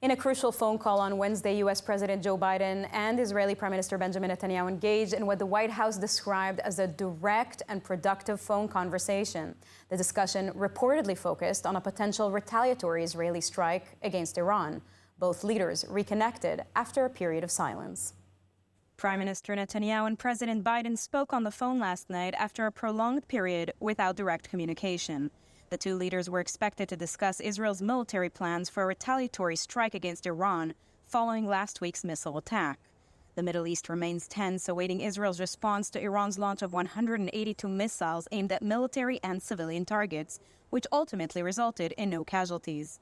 In a crucial phone call on Wednesday, U.S. President Joe Biden and Israeli Prime Minister Benjamin Netanyahu engaged in what the White House described as a direct and productive phone conversation. The discussion reportedly focused on a potential retaliatory Israeli strike against Iran. Both leaders reconnected after a period of silence. Prime Minister Netanyahu and President Biden spoke on the phone last night after a prolonged period without direct communication. The two leaders were expected to discuss Israel's military plans for a retaliatory strike against Iran following last week's missile attack. The Middle East remains tense, awaiting Israel's response to Iran's launch of 182 missiles aimed at military and civilian targets, which ultimately resulted in no casualties.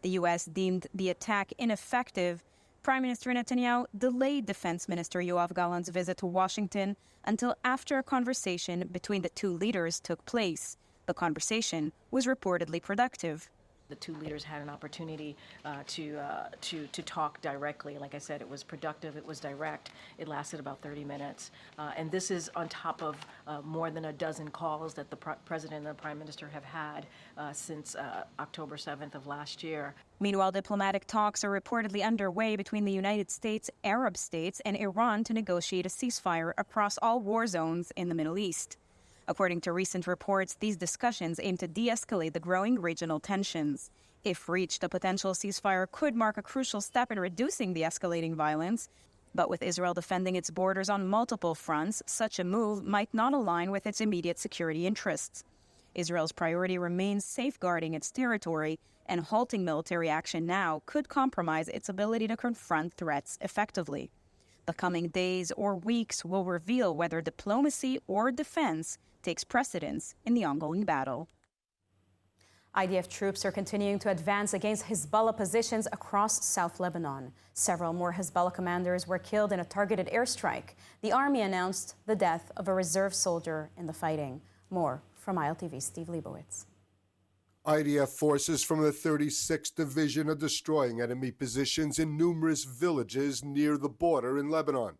The U.S. deemed the attack ineffective. Prime Minister Netanyahu delayed Defense Minister Yoav Gallant's visit to Washington until after a conversation between the two leaders took place. The conversation was reportedly productive. The two leaders had an opportunity to talk directly. Like I said, it was productive, it was direct. It lasted about 30 minutes. And this is on top of more than a dozen calls that the President and the Prime Minister have had since October 7th of last year. Meanwhile, diplomatic talks are reportedly underway between the United States, Arab states, and Iran to negotiate a ceasefire across all war zones in the Middle East. According to recent reports, these discussions aim to de-escalate the growing regional tensions. If reached, a potential ceasefire could mark a crucial step in reducing the escalating violence. But with Israel defending its borders on multiple fronts, such a move might not align with its immediate security interests. Israel's priority remains safeguarding its territory, and halting military action now could compromise its ability to confront threats effectively. The coming days or weeks will reveal whether diplomacy or defense takes precedence in the ongoing battle. IDF troops are continuing to advance against Hezbollah positions across South Lebanon. Several more Hezbollah commanders were killed in a targeted airstrike. The army announced the death of a reserve soldier in the fighting. More from ILTV's Steve Leibowitz. IDF forces from the 36th Division are destroying enemy positions in numerous villages near the border in Lebanon.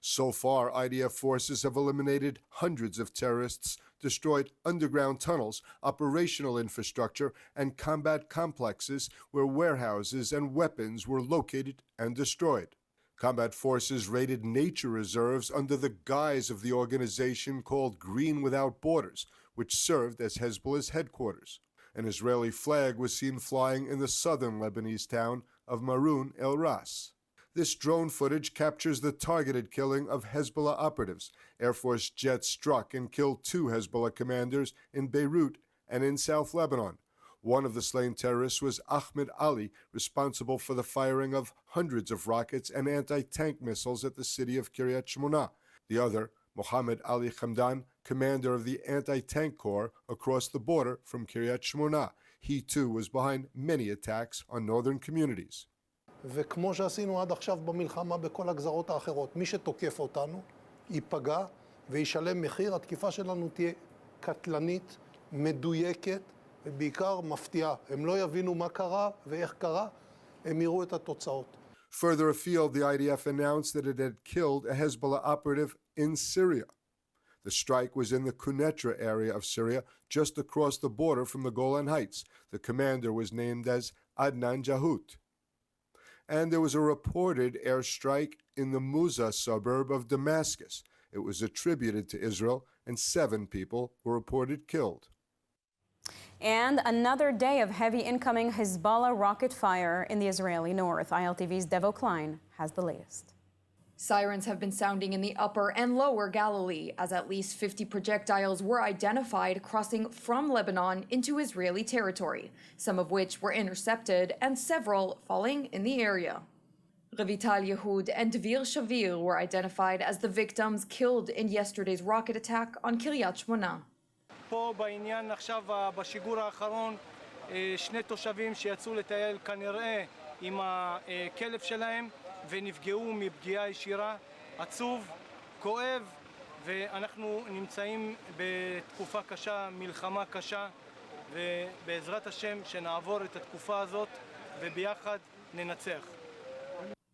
So far, IDF forces have eliminated hundreds of terrorists, destroyed underground tunnels, operational infrastructure, and combat complexes where warehouses and weapons were located and destroyed. Combat forces raided nature reserves under the guise of the organization called Green Without Borders, which served as Hezbollah's headquarters. An Israeli flag was seen flying in the southern Lebanese town of Maroun El Ras. This drone footage captures the targeted killing of Hezbollah operatives. Air Force jets struck and killed two Hezbollah commanders in Beirut and in South Lebanon. One of the slain terrorists was Ahmed Ali, responsible for the firing of hundreds of rockets and anti-tank missiles at the city of Kiryat Shmona. The other, Mohammed Ali Hamdan, commander of the anti-tank corps across the border from Kiryat Shmona. He too was behind many attacks on northern communities. וכמו שעשינו עד עכשיו במלחמה בכל הגזרות האחרות, מי שתוקף אותנו ייפגע וישלם מחיר. התקיפה שלנו תהיה קטלנית, מדויקת ובעיקר מפתיעה. הם לא יבינו מה קרה ואיך קרה, הם יראו את התוצאות. Further afield, the IDF announced that it had killed a Hezbollah operative in Syria. The strike was in the Quneitra area of Syria, just across the border from the Golan Heights. The commander was named as Adnan Jahut. And there was a reported airstrike in the Musa suburb of Damascus. It was attributed to Israel, and 7 people were reported killed. And another day of heavy incoming Hezbollah rocket fire in the Israeli north. ILTV's Devo Klein has the latest. Sirens have been sounding in the upper and lower Galilee as at least 50 projectiles were identified crossing from Lebanon into Israeli territory, some of which were intercepted and several falling in the area. Revital Yehud and Dvir Shavir were identified as the victims killed in yesterday's rocket attack on Kiryat Shmona. פה בעניין עכשיו בשיגור האחרון שני תושבים שיצאו לטייל כנראה עם הכלב שלהם ונפגעו מפגיעה ישירה, עצוב, כואב, ואנחנו נמצאים בתקופה קשה, מלחמה קשה, ובעזרת השם שנעבור את התקופה הזאת וביחד ננצח.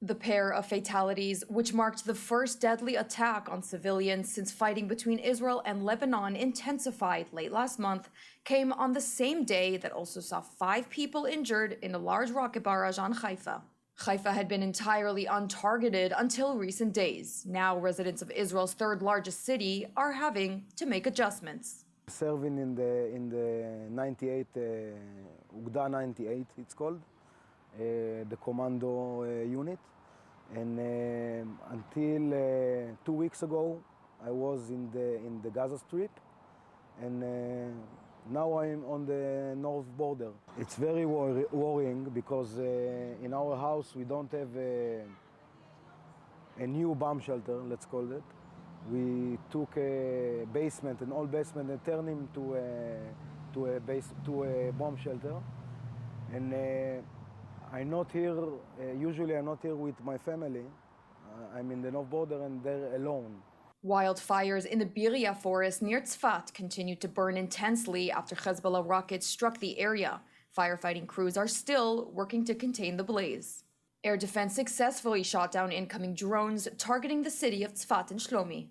The pair of fatalities, which marked the first deadly attack on civilians since fighting between Israel and Lebanon intensified late last month, came on the same day that also saw 5 people injured in a large rocket barrage on Haifa. Haifa had been entirely untargeted until recent days. Now residents of Israel's third largest city are having to make adjustments. Serving in the 98, Ugda 98 it's called, the commando unit. And until 2 weeks ago, I was in the Gaza Strip, and now I'm on the north border. It's very worrying because in our house we don't have a new bomb shelter, let's call it. We took a basement, an old basement, and turned him to a bomb shelter. And I'm not here, usually I'm not here with my family. I'm in the north border and they're alone. Wildfires in the Biria forest near Tzfat continued to burn intensely after Hezbollah rockets struck the area. Firefighting crews are still working to contain the blaze. Air defense successfully shot down incoming drones targeting the city of Tzfat and Shlomi.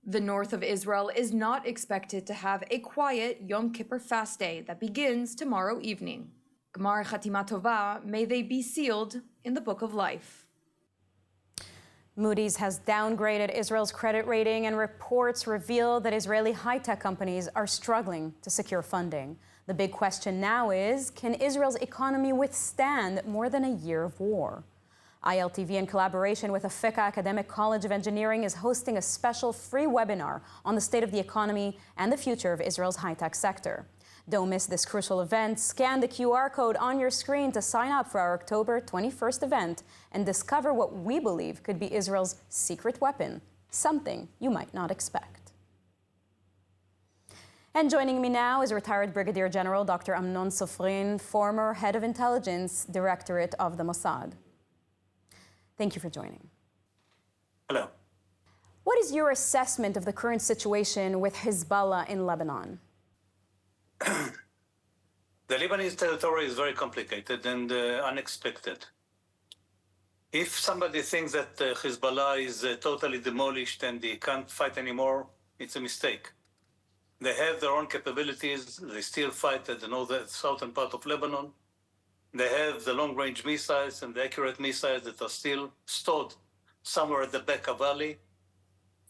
The north of Israel is not expected to have a quiet Yom Kippur fast day that begins tomorrow evening. Gmar Chatima Tova, may they be sealed in the Book of Life. Moody's has downgraded Israel's credit rating, and reports reveal that Israeli high-tech companies are struggling to secure funding. The big question now is, can Israel's economy withstand more than a year of war? ILTV, in collaboration with Afeka Academic College of Engineering, is hosting a special free webinar on the state of the economy and the future of Israel's high-tech sector. Don't miss this crucial event. Scan the QR code on your screen to sign up for our October 21st event and discover what we believe could be Israel's secret weapon, something you might not expect. And joining me now is retired Brigadier General Dr. Amnon Sofrin, former head of intelligence directorate of the Mossad. Thank you for joining. Hello. What is your assessment of the current situation with Hezbollah in Lebanon? The Lebanese territory is very complicated and unexpected. If somebody thinks that Hezbollah is totally demolished and they can't fight anymore, it's a mistake. They have their own capabilities. They still fight at the southern part of Lebanon. They have the long-range missiles and the accurate missiles that are still stored somewhere at the Bekaa Valley,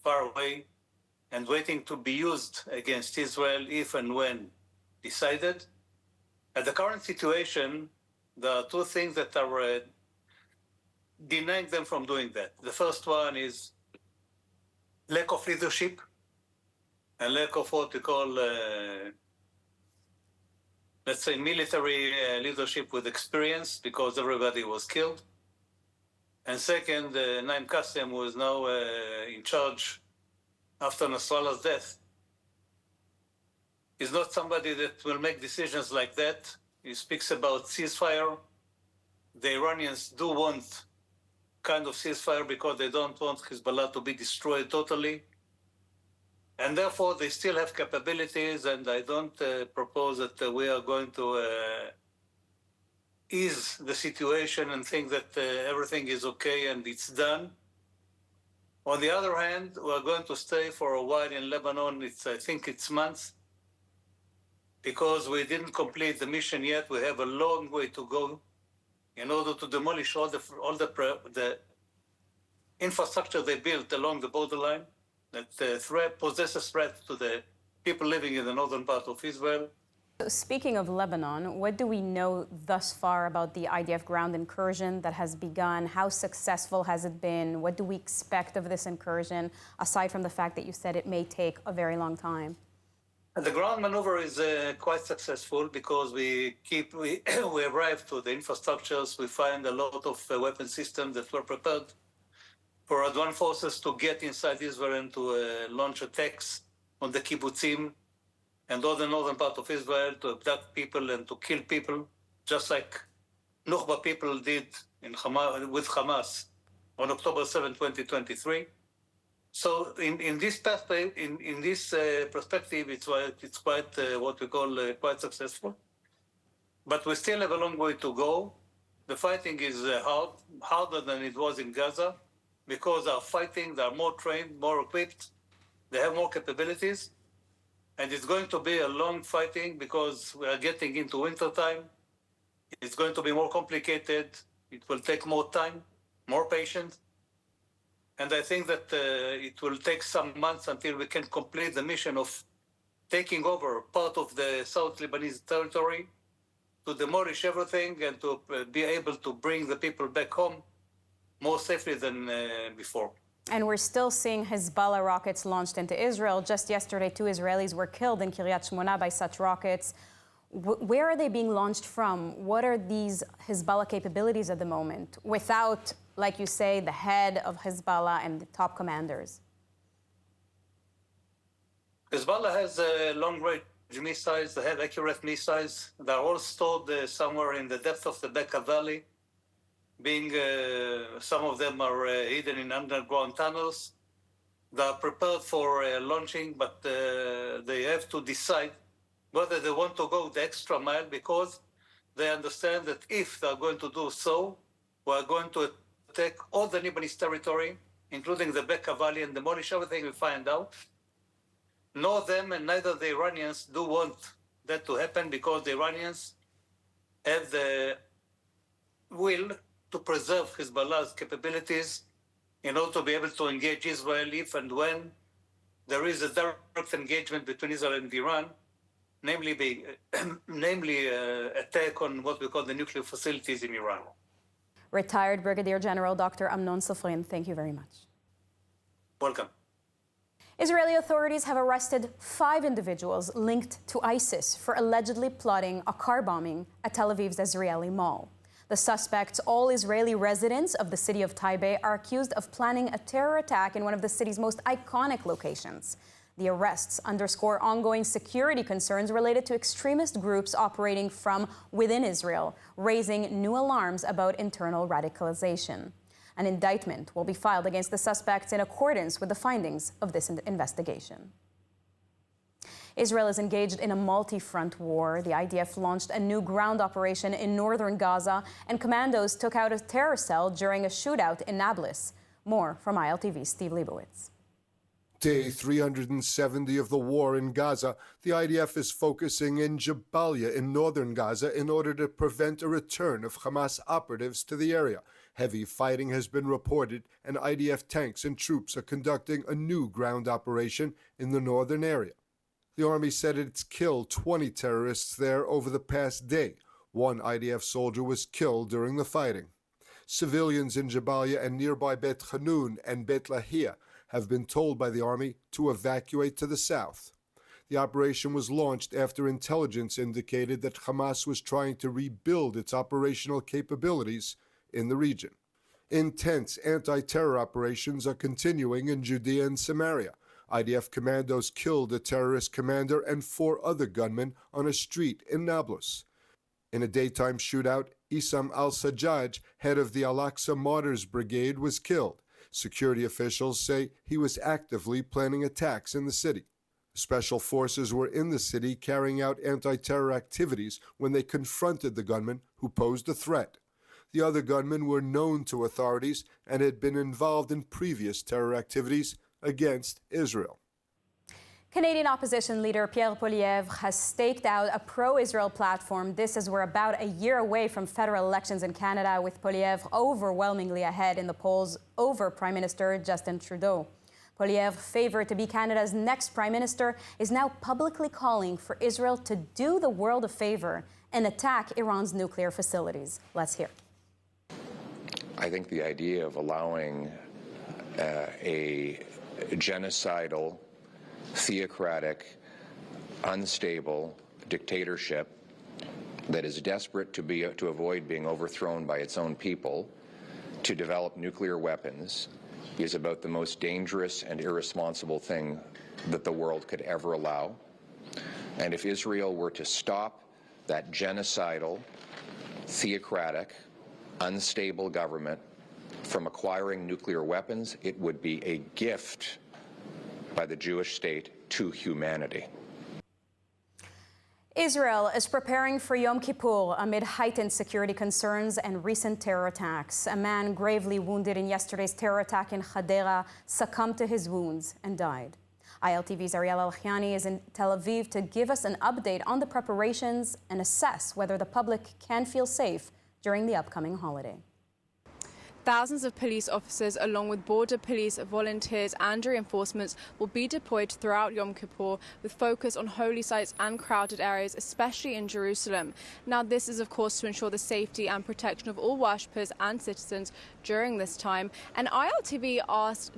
far away, and waiting to be used against Israel if and when decided. At the current situation, there are 2 things that are denying them from doing that. The first one is lack of leadership and lack of what we call, let's say, military leadership with experience, because everybody was killed. And second, Naim Qassem, who is now in charge after Nasrallah's death, is not somebody that will make decisions like that. He speaks about ceasefire. The Iranians do want kind of ceasefire because they don't want Hezbollah to be destroyed totally. And therefore, they still have capabilities, and I don't propose that we are going to ease the situation and think that everything is okay and it's done. On the other hand, we're going to stay for a while in Lebanon. I think it's months, because we didn't complete the mission yet. We have a long way to go in order to demolish all the infrastructure they built along the borderline that possesses threat to the people living in the northern part of Israel. So speaking of Lebanon, what do we know thus far about the IDF ground incursion that has begun? How successful has it been? What do we expect of this incursion, aside from the fact that you said it may take a very long time? The ground maneuver is quite successful because we arrive to the infrastructures. We find a lot of weapon systems that were prepared for advanced forces to get inside Israel and to launch attacks on the kibbutzim and all the northern part of Israel, to abduct people and to kill people, just like Nukhba people did with Hamas on October 7, 2023. So in this perspective, it's quite what we call quite successful. But we still have a long way to go. The fighting is harder than it was in Gaza, because they're fighting, they're more trained, more equipped, they have more capabilities, and it's going to be a long fighting because we are getting into winter time. It's going to be more complicated. It will take more time, more patience. And I think that it will take some months until we can complete the mission of taking over part of the South Lebanese territory, to demolish everything and to be able to bring the people back home more safely than before. And we're still seeing Hezbollah rockets launched into Israel. Just yesterday, 2 Israelis were killed in Kiryat Shmona by such rockets. Where are they being launched from? What are these Hezbollah capabilities at the moment, without, like you say, the head of Hezbollah and the top commanders? Hezbollah has long-range missiles, they have accurate missiles. They're all stored somewhere in the depth of the Bekaa Valley, being some of them are hidden in underground tunnels. They are prepared for launching, but they have to decide whether they want to go the extra mile, because they understand that if they're going to do so, we're going to attack all the Lebanese territory, including the Bekaa Valley, and demolish everything we find out. Nor them and neither the Iranians do want that to happen, because the Iranians have the will to preserve Hezbollah's capabilities in order to be able to engage Israel if and when there is a direct engagement between Israel and Iran, namely attack on what we call the nuclear facilities in Iran. Retired Brigadier General Dr. Amnon Sofrin, thank you very much. Welcome. Israeli authorities have arrested 5 individuals linked to ISIS for allegedly plotting a car bombing at Tel Aviv's Israeli mall. The suspects, all Israeli residents of the city of Taipei, are accused of planning a terror attack in one of the city's most iconic locations. The arrests underscore ongoing security concerns related to extremist groups operating from within Israel, raising new alarms about internal radicalization. An indictment will be filed against the suspects in accordance with the findings of this investigation. Israel is engaged in a multi-front war. The IDF launched a new ground operation in northern Gaza, and commandos took out a terror cell during a shootout in Nablus. More from ILTV's Steve Leibowitz. Day 370 of the war in Gaza, the IDF is focusing in Jabalia in northern Gaza in order to prevent a return of Hamas operatives to the area. Heavy fighting has been reported, and IDF tanks and troops are conducting a new ground operation in the northern area. The army said it's killed 20 terrorists there over the past day. 1 IDF soldier was killed during the fighting. Civilians in Jabalia and nearby Bet Hanun and Bet Lahia have been told by the army to evacuate to the south. The operation was launched after intelligence indicated that Hamas was trying to rebuild its operational capabilities in the region. Intense anti-terror operations are continuing in Judea and Samaria. IDF commandos killed a terrorist commander and 4 other gunmen on a street in Nablus. In a daytime shootout, Issam al-Sajjaj, head of the Al-Aqsa Martyrs Brigade, was killed. Security officials say he was actively planning attacks in the city. Special forces were in the city carrying out anti-terror activities when they confronted the gunman who posed a threat. The other gunmen were known to authorities and had been involved in previous terror activities against Israel. Canadian opposition leader Pierre Poilievre has staked out a pro-Israel platform. This as we're about a year away from federal elections in Canada, with Poilievre overwhelmingly ahead in the polls over Prime Minister Justin Trudeau. Poilievre, favored to be Canada's next Prime Minister, is now publicly calling for Israel to do the world a favor and attack Iran's nuclear facilities. Let's hear. I think the idea of allowing a genocidal, theocratic, unstable dictatorship that is desperate to avoid being overthrown by its own people to develop nuclear weapons is about the most dangerous and irresponsible thing that the world could ever allow. And if Israel were to stop that genocidal, theocratic, unstable government from acquiring nuclear weapons, it would be a gift by the Jewish state to humanity. Israel is preparing for Yom Kippur amid heightened security concerns and recent terror attacks. A man gravely wounded in yesterday's terror attack in Hadera succumbed to his wounds and died. ILTV's Ariel Alchiani is in Tel Aviv to give us an update on the preparations and assess whether the public can feel safe during the upcoming holiday. Thousands of police officers, along with border police, volunteers and reinforcements, will be deployed throughout Yom Kippur with focus on holy sites and crowded areas, especially in Jerusalem. Now, this is, of course, to ensure the safety and protection of all worshippers and citizens during this time. And ILTV asked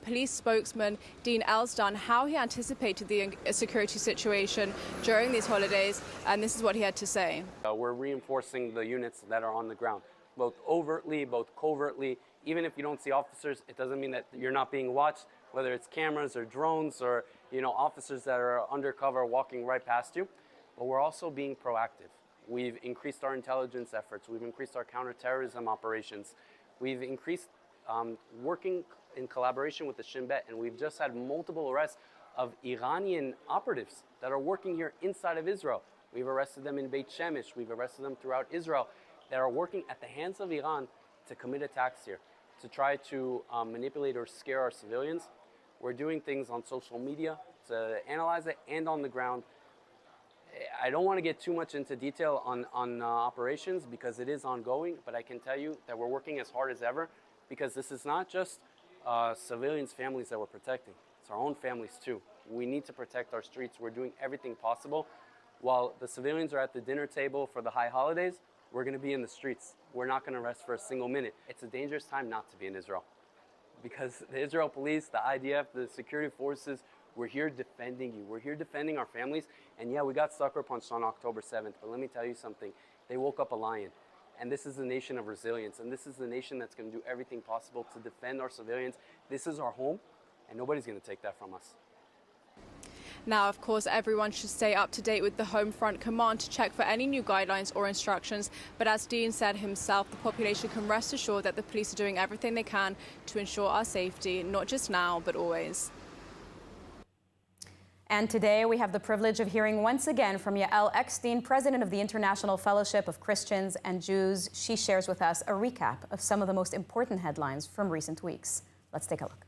police spokesman Dean Elsdan how he anticipated the security situation during these holidays, and this is what he had to say. We're reinforcing the units that are on the ground, both overtly, both covertly. Even if you don't see officers, it doesn't mean that you're not being watched, whether it's cameras or drones or, officers that are undercover walking right past you. But we're also being proactive. We've increased our intelligence efforts. We've increased our counterterrorism operations. We've increased working in collaboration with the Shin Bet, and we've just had multiple arrests of Iranian operatives that are working here inside of Israel. We've arrested them in Beit Shemesh. We've arrested them throughout Israel, that are working at the hands of Iran to commit attacks here, to try to manipulate or scare our civilians. We're doing things on social media to analyze it and on the ground. I don't want to get too much into detail on operations because it is ongoing, but I can tell you that we're working as hard as ever because this is not just civilians' families that we're protecting. It's our own families too. We need to protect our streets. We're doing everything possible. While the civilians are at the dinner table for the high holidays, we're going to be in the streets. We're not going to rest for a single minute. It's a dangerous time not to be in Israel because the Israel police, the IDF, the security forces, we're here defending you. We're here defending our families. And yeah, we got sucker punched on October 7th, but let me tell you something. They woke up a lion. And this is a nation of resilience. And this is the nation that's going to do everything possible to defend our civilians. This is our home, and nobody's going to take that from us. Now, of course, everyone should stay up to date with the Home Front Command to check for any new guidelines or instructions. But as Dean said himself, the population can rest assured that the police are doing everything they can to ensure our safety, not just now, but always. And today we have the privilege of hearing once again from Yael Eckstein, president of the International Fellowship of Christians and Jews. She shares with us a recap of some of the most important headlines from recent weeks. Let's take a look.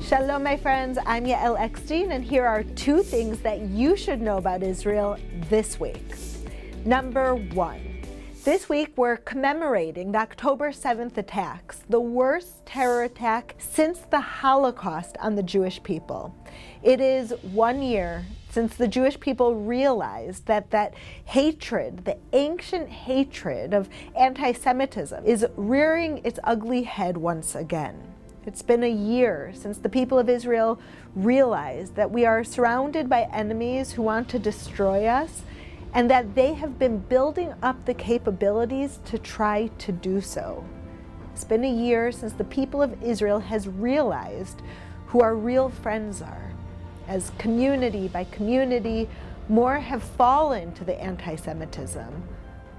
Shalom, my friends. I'm Yael Eckstein, and here are two things that you should know about Israel this week. Number one, this week we're commemorating the October 7th attacks, the worst terror attack since the Holocaust on the Jewish people. It is 1 year since the Jewish people realized that hatred, the ancient hatred of anti-Semitism, is rearing its ugly head once again. It's been a year since the people of Israel realized that we are surrounded by enemies who want to destroy us, and that they have been building up the capabilities to try to do so. It's been a year since the people of Israel has realized who our real friends are. As community by community, more have fallen to the anti-Semitism.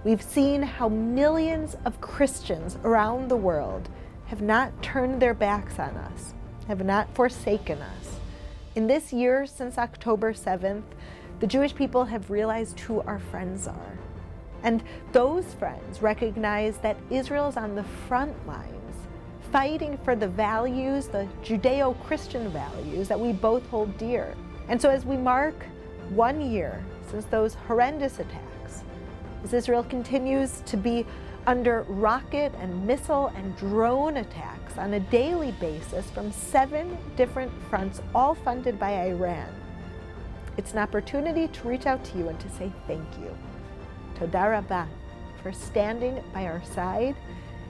We've seen how millions of Christians around the world have not turned their backs on us, have not forsaken us. In this year since October 7th, the Jewish people have realized who our friends are. And those friends recognize that Israel is on the front lines, fighting for the values, the Judeo-Christian values that we both hold dear. And so as we mark 1 year since those horrendous attacks, as Israel continues to be under rocket and missile and drone attacks on a daily basis from 7 different fronts, all funded by Iran, it's an opportunity to reach out to you and to say thank you. Toda Rabah, for standing by our side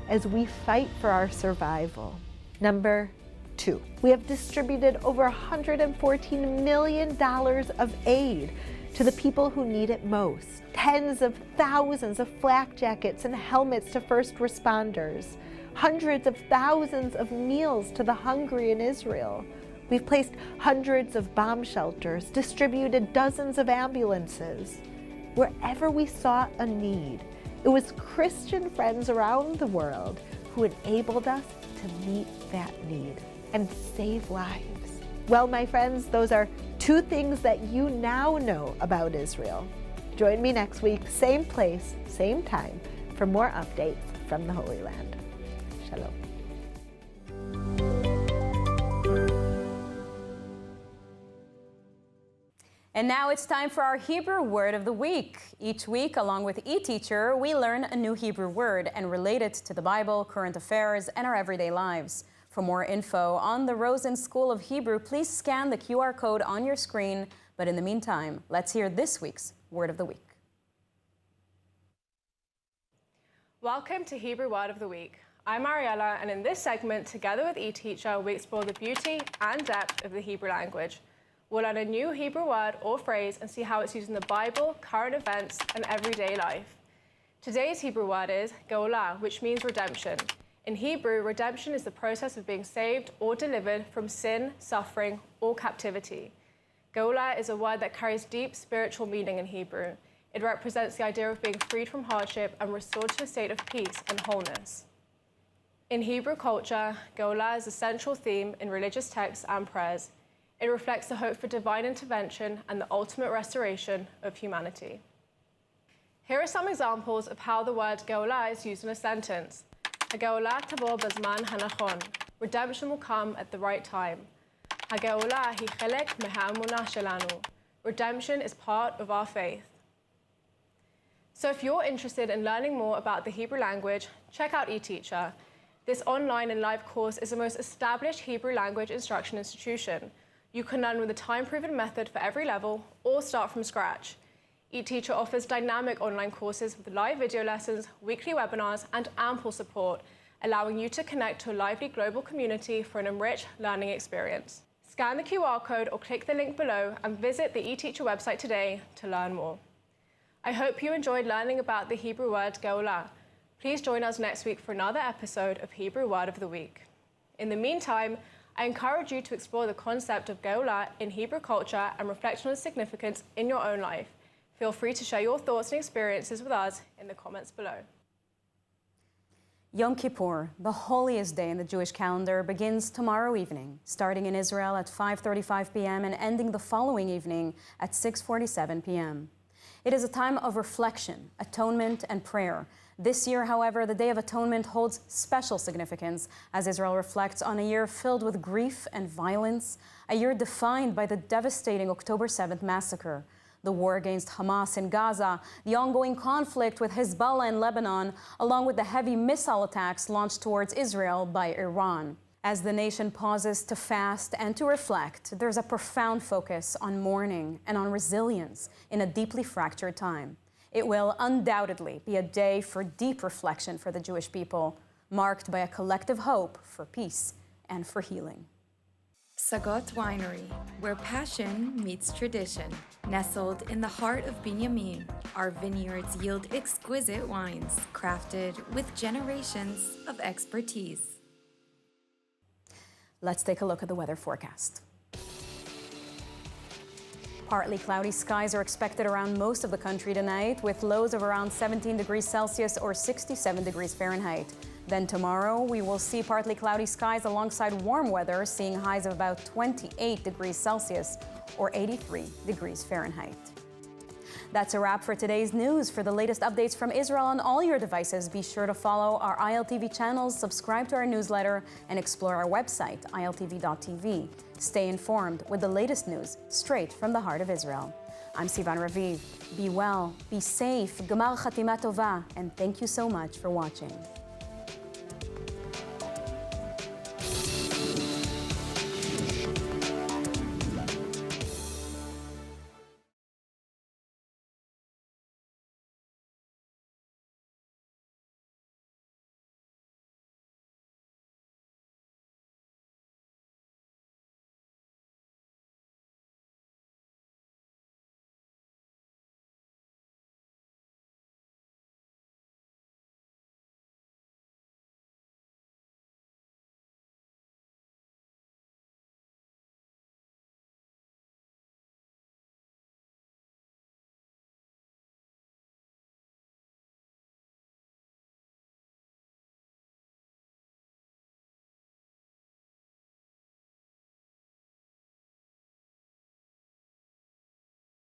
as we fight for our survival. Number 2, we have distributed over $114 million of aid to the people who need it most. Tens of thousands of flak jackets and helmets to first responders. Hundreds of thousands of meals to the hungry in Israel. We've placed hundreds of bomb shelters, distributed dozens of ambulances. Wherever we saw a need, It was Christian friends around the world who enabled us to meet that need and save lives. Well, my friends, those are 2 things that you now know about Israel. Join me next week, same place, same time, for more updates from the Holy Land. Shalom. And now it's time for our Hebrew word of the week. Each week, along with eTeacher, we learn a new Hebrew word and relate it to the Bible, current affairs, and our everyday lives. For more info on the Rosen School of Hebrew, please scan the QR code on your screen. But in the meantime, let's hear this week's word of the week. Welcome to Hebrew Word of the Week. I'm Ariella, and in this segment, together with eTeacher, we explore the beauty and depth of the Hebrew language. We'll learn a new Hebrew word or phrase and see how it's used in the Bible, current events, and everyday life. Today's Hebrew word is Geulah, which means redemption. In Hebrew, redemption is the process of being saved or delivered from sin, suffering, or captivity. Geulah is a word that carries deep spiritual meaning in Hebrew. It represents the idea of being freed from hardship and restored to a state of peace and wholeness. In Hebrew culture, Geulah is a central theme in religious texts and prayers. It reflects the hope for divine intervention and the ultimate restoration of humanity. Here are some examples of how the word Geulah is used in a sentence. HaGeulah tavo bazman hanachon. Redemption will come at the right time. HaGeulah hi chelek me'ha'emunah shelanu. Redemption is part of our faith. So if you're interested in learning more about the Hebrew language, check out eTeacher. This online and live course is the most established Hebrew language instruction institution. You can learn with a time-proven method for every level or start from scratch. eTeacher offers dynamic online courses with live video lessons, weekly webinars, and ample support, allowing you to connect to a lively global community for an enriched learning experience. Scan the QR code or click the link below and visit the eTeacher website today to learn more. I hope you enjoyed learning about the Hebrew word Geulah. Please join us next week for another episode of Hebrew Word of the Week. In the meantime, I encourage you to explore the concept of Geulah in Hebrew culture and reflect on its significance in your own life. Feel free to share your thoughts and experiences with us in the comments below. Yom Kippur, the holiest day in the Jewish calendar, begins tomorrow evening, starting in Israel at 5:35 p.m. and ending the following evening at 6:47 p.m. It is a time of reflection, atonement, and prayer. This year, however, the Day of Atonement holds special significance as Israel reflects on a year filled with grief and violence, a year defined by the devastating October 7th massacre, the war against Hamas in Gaza, the ongoing conflict with Hezbollah in Lebanon, along with the heavy missile attacks launched towards Israel by Iran. As the nation pauses to fast and to reflect, there's a profound focus on mourning and on resilience in a deeply fractured time. It will undoubtedly be a day for deep reflection for the Jewish people, marked by a collective hope for peace and for healing. Sagot Winery, where passion meets tradition. Nestled in the heart of Binyamin, our vineyards yield exquisite wines crafted with generations of expertise. Let's take a look at the weather forecast. Partly cloudy skies are expected around most of the country tonight, with lows of around 17 degrees Celsius or 67 degrees Fahrenheit. Then tomorrow, we will see partly cloudy skies alongside warm weather, seeing highs of about 28 degrees Celsius or 83 degrees Fahrenheit. That's a wrap for today's news. For the latest updates from Israel on all your devices, be sure to follow our ILTV channels, subscribe to our newsletter, and explore our website, ILTV.tv. Stay informed with the latest news straight from the heart of Israel. I'm Sivan Raviv. Be well, be safe, Gemar Chatima Tova, and thank you so much for watching.